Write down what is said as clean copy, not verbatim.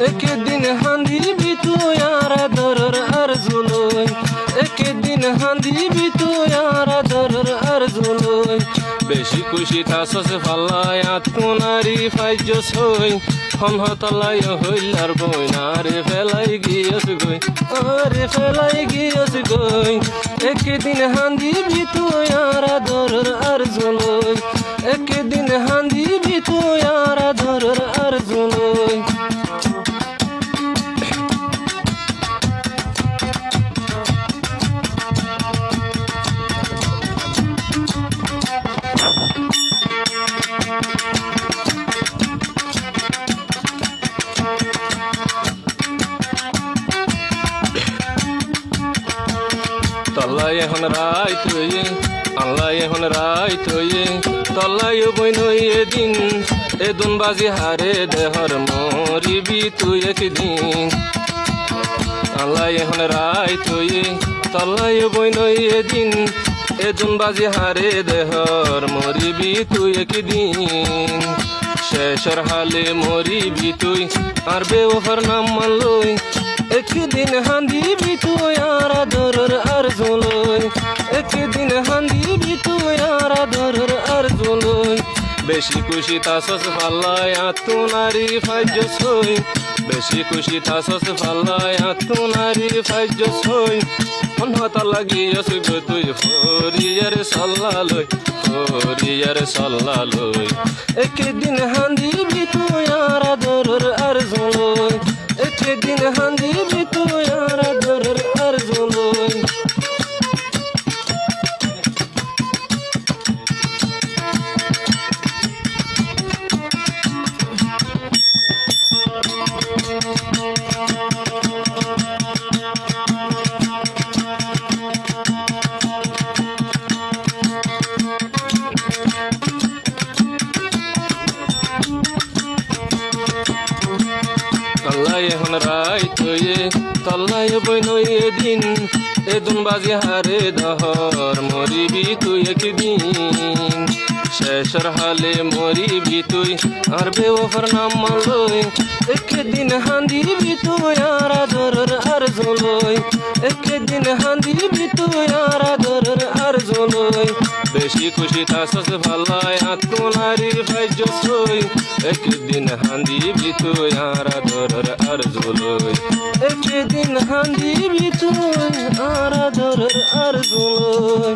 একদিন হান্দিবি তুই আর আদরের আরজুলই একদিন হান্দিবি তুই আর আদরের আরজুলই বেশি খুশি থাসস ফাল্লাই আত্মনারি ফাইজস হই হনহতলাই হইলার বইনারে ফেলাই গিয়স গই আরে ফেলাই গিয়স গই একদিন হান্দিবি তুই আর আদরের আরজুলই একদিন হান্দিবি তুই আর আদরের আরজুলই তল্লাই এখন রাই তুই আল্লাই এখন রাই তুই তল্লাই বইন এদিন এদুন বাজি হারে দেহর মরিবি তুই একদিন আল্লাই এখন রাই তুই তল্লাই বইন এদিন এদুন বাজি হারে দেহর মরিবি তুই একদিন শেষর হালে মরিবি তুই আর বেওফার নাম মানলই একদিন হান্দিবি তুই আর আদরের আরজুলই একদিন হান্দিবি তুই আর আদরের আরজুলই বেশি খুশি থাসস ফাল্লাই আত্মনারি ফাইজস হই বেশি খুশি থাসস ফাল্লাই আত্মনারি ফাইজস হই হনহতা লাগিয়স গো তুই ফরিয়ার সাল্লালই ফরিয়ার সাল্লালই একদিন হান্দিবি তুই আর আদরের আরজুলই একদিন হান্দিবি তুই আর আদরের আরজুলই তল্লাই এখন রাই তুই তল্লাই বইন এদিন এদুন বাজি হারে দহর মরিবি তুই একদিন শেষর হালে মরিবি তুই আর বেওফার নাম মানলই একদিন হান্দিবি তুই আর আদরের আরজুলই একদিন হান্দিবি তুই আর আদরের আরজুলই বেশি খুশি থাসস ফাল্লাই আত্মনারি ফাইজস হই একদিন হান্দিবি তুই আর আদরের আরজুলই একদিন হান্দিবি তুই আর আদরের আরজুলই